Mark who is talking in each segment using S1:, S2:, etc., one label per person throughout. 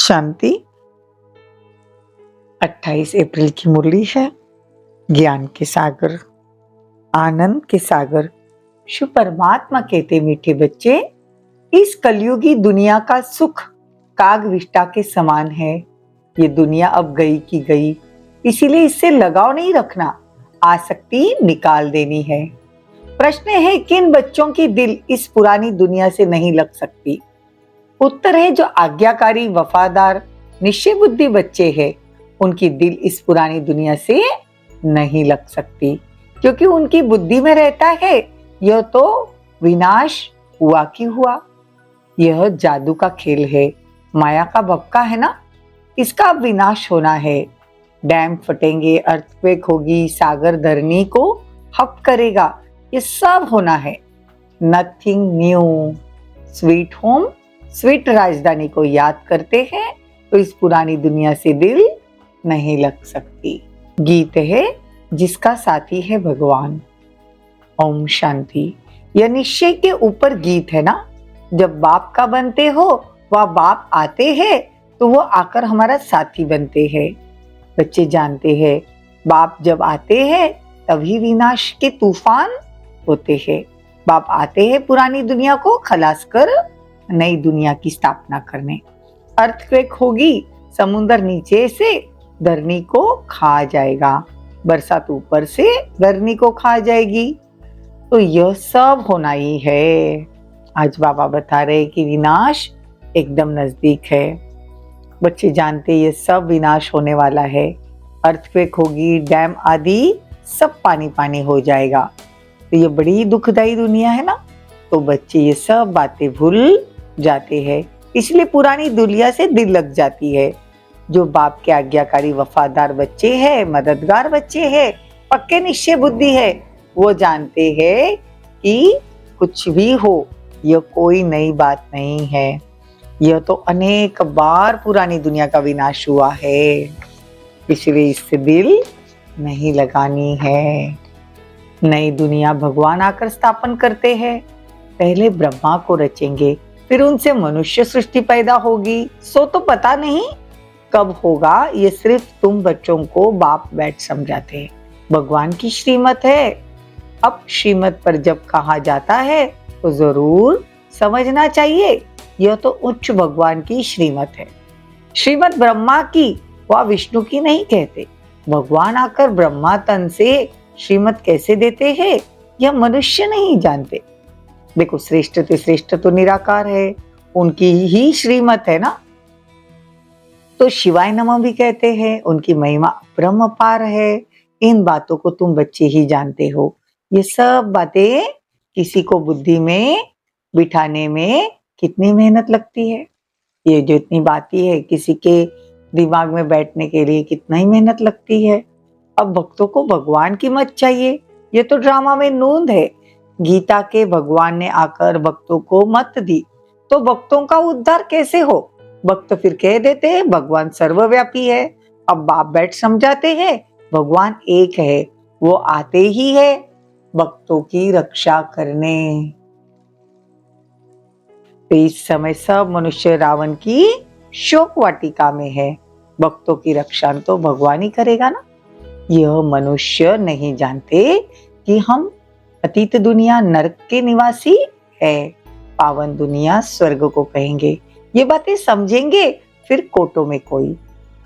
S1: शांति। 28 अप्रैल की मुरली है। ज्ञान के सागर, आनंद के सागर। शिव परमात्मा कहते, मीठे बच्चे, इस कलयुगी दुनिया का सुख काग विष्टा के समान है। ये दुनिया अब गई की गई, इसीलिए इससे लगाव नहीं रखना, आसक्ति निकाल देनी है। प्रश्न है, किन बच्चों की दिल इस पुरानी दुनिया से नहीं लग सकती? उत्तर है, जो आज्ञाकारी, वफादार, निश्चय बुद्धि बच्चे हैं, उनकी दिल इस पुरानी दुनिया से नहीं लग सकती, क्योंकि उनकी बुद्धि में रहता है यह तो विनाश हुआ कि हुआ। यह जादू का खेल है, माया का भपका है ना, इसका अब विनाश होना है। डैम फटेंगे, अर्थक्वेक होगी, सागर धरनी को हप करेगा, ये सब होना है। Nothing new. Sweet home, sweet राजधानी को याद करते हैं तो इस पुरानी दुनिया से दिल नहीं लग सकती। गीत है, जिसका साथी है भगवान। ओम शांति। यह निश्चय के ऊपर गीत है ना। जब बाप का बनते हो, वह बाप आते हैं तो वो आकर हमारा साथी बनते हैं। बच्चे जानते हैं, बाप जब आते हैं तभी विनाश के तूफान होते हैं। बाप आते हैं पुरानी दुनिया को खलास कर नई दुनिया की स्थापना करने। अर्थक्वेक होगी, समुद्र नीचे से धरनी को खा जाएगा, बरसात ऊपर से धरनी को खा जाएगी। तो यह सब होना ही है। आज बाबा बता रहे कि विनाश एकदम नजदीक है। बच्चे जानते ये सब विनाश होने वाला है। अर्थक्वेक होगी, डैम आदि सब पानी पानी हो जाएगा। तो ये बड़ी दुखदाई दुनिया है ना। तो बच्चे ये सब बातें भूल जाते हैं, इसलिए पुरानी दुनिया से दिल लग जाती है। जो बाप के आज्ञाकारी वफादार बच्चे हैं, मददगार बच्चे हैं, पक्के निश्चय बुद्धि है, वो जानते हैं कि कुछ भी हो, यह कोई नई बात नहीं है। यह तो अनेक बार पुरानी दुनिया का विनाश हुआ है, इसलिए इससे दिल नहीं लगानी है। नई दुनिया भगवान आकर स्थापन करते हैं। पहले ब्रह्मा को रचेंगे, फिर उनसे मनुष्य सृष्टि पैदा होगी। सो तो पता नहीं कब होगा, ये सिर्फ तुम बच्चों को बाप बैठ समझाते हैं। भगवान की श्रीमत है। अब श्रीमत पर जब कहा जाता है तो जरूर समझना चाहिए, यह तो उच्च भगवान की श्रीमत है। श्रीमत ब्रह्मा की, वह विष्णु की नहीं कहते। भगवान आकर ब्रह्मा तन से श्रीमत कैसे देते हैं, यह मनुष्य नहीं जानते। देखो, श्रेष्ठ तो निराकार है, उनकी ही श्रीमत है ना। तो शिवाय नमः भी कहते हैं, उनकी महिमा ब्रह्म पार है। इन बातों को तुम बच्चे ही जानते हो। ये सब बातें किसी को बुद्धि में बिठाने में कितनी मेहनत लगती है। ये जो इतनी बातें है, किसी के दिमाग में बैठने के लिए कितना ही मेहनत लगती है। अब भक्तों को भगवान की मत चाहिए, ये तो ड्रामा में नूंद है। गीता के भगवान ने आकर भक्तों को मत दी, तो भक्तों का उद्धार कैसे हो? भक्त फिर कह देते हैं भगवान सर्वव्यापी है। अब बाप बैठ समझाते हैं भगवान एक है, वो आते ही है भक्तों की रक्षा करने। तो इस समय सब मनुष्य रावण की शोक वाटिका में है। भक्तों की रक्षा तो भगवान ही करेगा ना। यह मनुष्य नहीं जानते कि हम अतीत दुनिया नरक के निवासी है, पावन दुनिया स्वर्ग को कहेंगे। ये बातें समझेंगे फिर कोटों में कोई।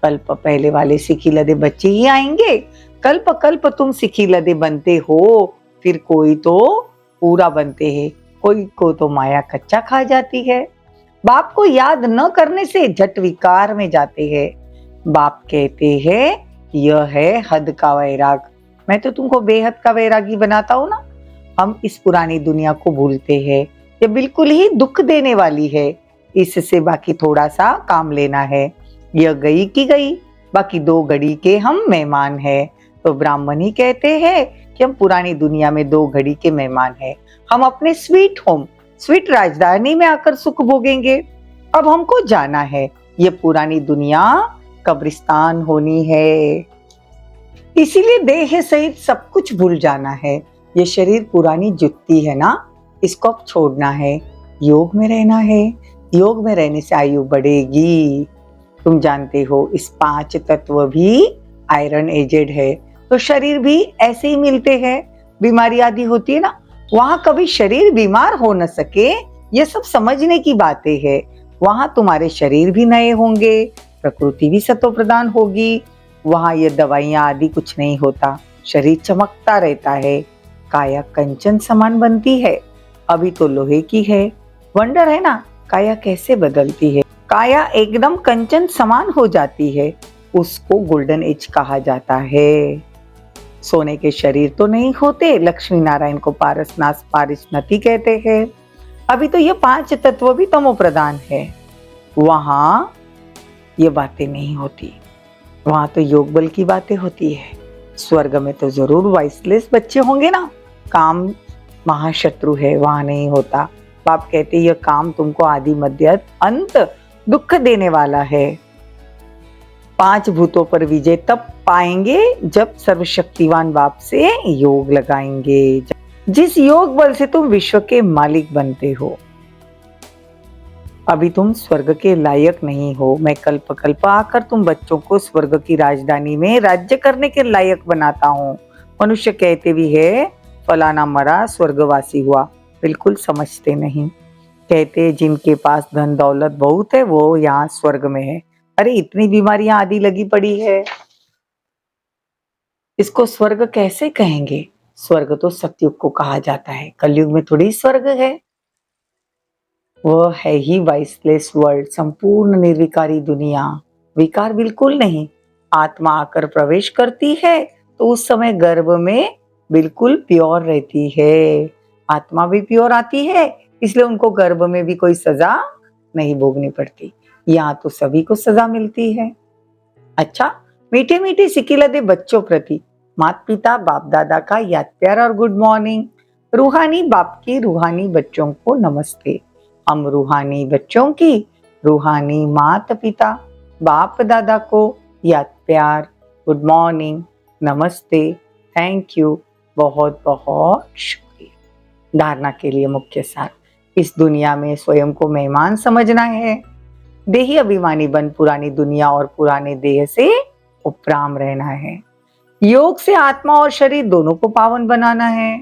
S1: कल्प पहले वाले सिखी लदे बच्चे ही आएंगे। कल्प कल्प तुम सिखी लदे बनते हो, फिर कोई तो पूरा बनते हैं। कोई को तो माया कच्चा खा जाती है। बाप को याद न करने से झट विकार में जाते हैं। बाप कहते हैं यह है हद का वैराग। मैं तो तुमको बेहद का वैरागी बनाता हूँ ना। हम इस पुरानी दुनिया को भूलते हैं, ये बिल्कुल ही दुख देने वाली है। इससे बाकी थोड़ा सा काम लेना है। यह गई की गई, बाकी 2 घड़ी के हम मेहमान हैं। तो ब्राह्मण ही कहते हैं कि हम पुरानी दुनिया में 2 घड़ी के मेहमान हैं। हम अपने स्वीट होम, स्वीट राजधानी में आकर सुख भोगेंगे। अब हमको जाना है, ये पुरानी दुनिया कब्रिस्तान होनी है। इसीलिए देह सहित सब कुछ भूल जाना है। ये शरीर पुरानी जुत्ती है ना, इसको अब छोड़ना है। योग में रहना है। योग में रहने से आयु बढ़ेगी। तुम जानते हो इस 5 तत्व भी आयरन एजेड है, तो शरीर भी ऐसे ही मिलते हैं। बीमारी आदि होती है ना, वहां कभी शरीर बीमार हो न सके, ये सब समझने की बातें है। वहां तुम्हारे शरीर भी नए होंगे, प्रकृति भी सतो प्रदान होगी। वहां ये दवाइयां आदि कुछ नहीं होता, शरीर चमकता रहता है, काया कंचन समान बनती है। अभी तो लोहे की है, वंडर है ना काया कैसे बदलती है। काया एकदम कंचन समान हो जाती है, उसको गोल्डन एज कहा जाता है। सोने के शरीर तो नहीं होते, लक्ष्मी नारायण को पारसनाथ पारिस्मृति कहते हैं। अभी तो ये 5 तत्व भी तमो प्रधान है, वहां ये बातें नहीं होती, वहां तो योग बल की बातें होती है। स्वर्ग में तो जरूर वाइसलेस बच्चे होंगे ना, काम महाशत्रु है, वहां नहीं होता। बाप कहते यह काम तुमको आदि मध्य अंत दुख देने वाला है। 5 भूतों पर विजय तब पाएंगे जब सर्वशक्तिवान बाप से योग लगाएंगे, जिस योग बल से तुम विश्व के मालिक बनते हो। अभी तुम स्वर्ग के लायक नहीं हो, मैं कल्प कल्प आकर तुम बच्चों को स्वर्ग की राजधानी में राज्य करने के लायक बनाता हूँ। मनुष्य कहते भी है फलाना मरा स्वर्गवासी हुआ, बिल्कुल समझते नहीं। कहते जिनके पास धन दौलत बहुत है वो यहाँ स्वर्ग में है। अरे इतनी बीमारियां आदि लगी पड़ी है, इसको स्वर्ग कैसे कहेंगे। स्वर्ग तो सतयुग को कहा जाता है, कलयुग में थोड़ी स्वर्ग है। वह है ही वाइसलेस वर्ल्ड, संपूर्ण निर्विकारी दुनिया। विकार बिल्कुल नहीं। आत्मा आकर प्रवेश करती है तो उस समय गर्भ में बिल्कुल प्योर रहती है। आत्मा भी प्योर आती है, इसलिए उनको गर्भ में भी कोई सजा नहीं भोगनी पड़ती। यहाँ तो सभी को सजा मिलती है। अच्छा, मीठे मीठे सिकिलदे बच्चों प्रति माता पिता बाप दादा का याद प्यार और गुड मॉर्निंग। रूहानी बाप की रूहानी बच्चों को नमस्ते। हम रूहानी बच्चों की रूहानी माता पिता बाप दादा को याद प्यार, गुड मॉर्निंग, नमस्ते, थैंक यू, बहुत बहुत शुक्रिया। धारणा के लिए मुख्य सार, इस दुनिया में स्वयं को मेहमान समझना है। देही अभिमानी बन पुरानी दुनिया और पुराने देह से उपराम रहना है। योग से आत्मा और शरीर दोनों को पावन बनाना है।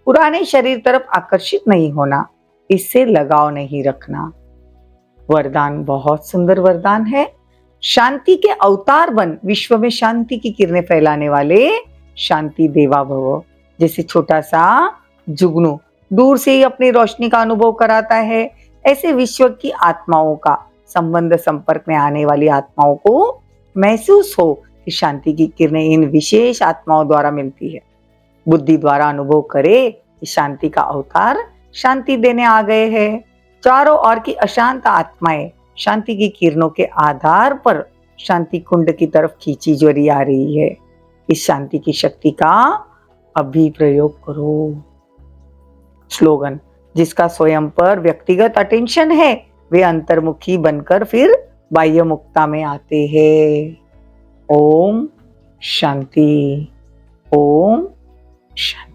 S1: पुराने शरीर तरफ आकर्षित नहीं होना, इससे लगाव नहीं रखना। वरदान बहुत सुंदर वरदान है। शांति के अवतार बन विश्व में शांति की किरणें फैलाने वाले शांति देवा भव। जैसे छोटा सा जुगनू दूर से ही अपनी रोशनी का अनुभव कराता है, ऐसे विश्व की आत्माओं का संबंध संपर्क में आने वाली आत्माओं को महसूस हो कि शांति की किरणें इन विशेष आत्माओं द्वारा मिलती है। बुद्धि द्वारा अनुभव करे कि शांति का अवतार शांति देने आ गए हैं। चारों ओर की अशांत आत्माएं शांति की किरणों के आधार पर शांति कुंड की तरफ खींची जोरी आ रही है। इस शांति की शक्ति का अभी प्रयोग करो। स्लोगन, जिसका स्वयं पर व्यक्तिगत अटेंशन है वे अंतर्मुखी बनकर फिर बाह्य मुक्ता में आते हैं। ओम शांति, ओम शांति।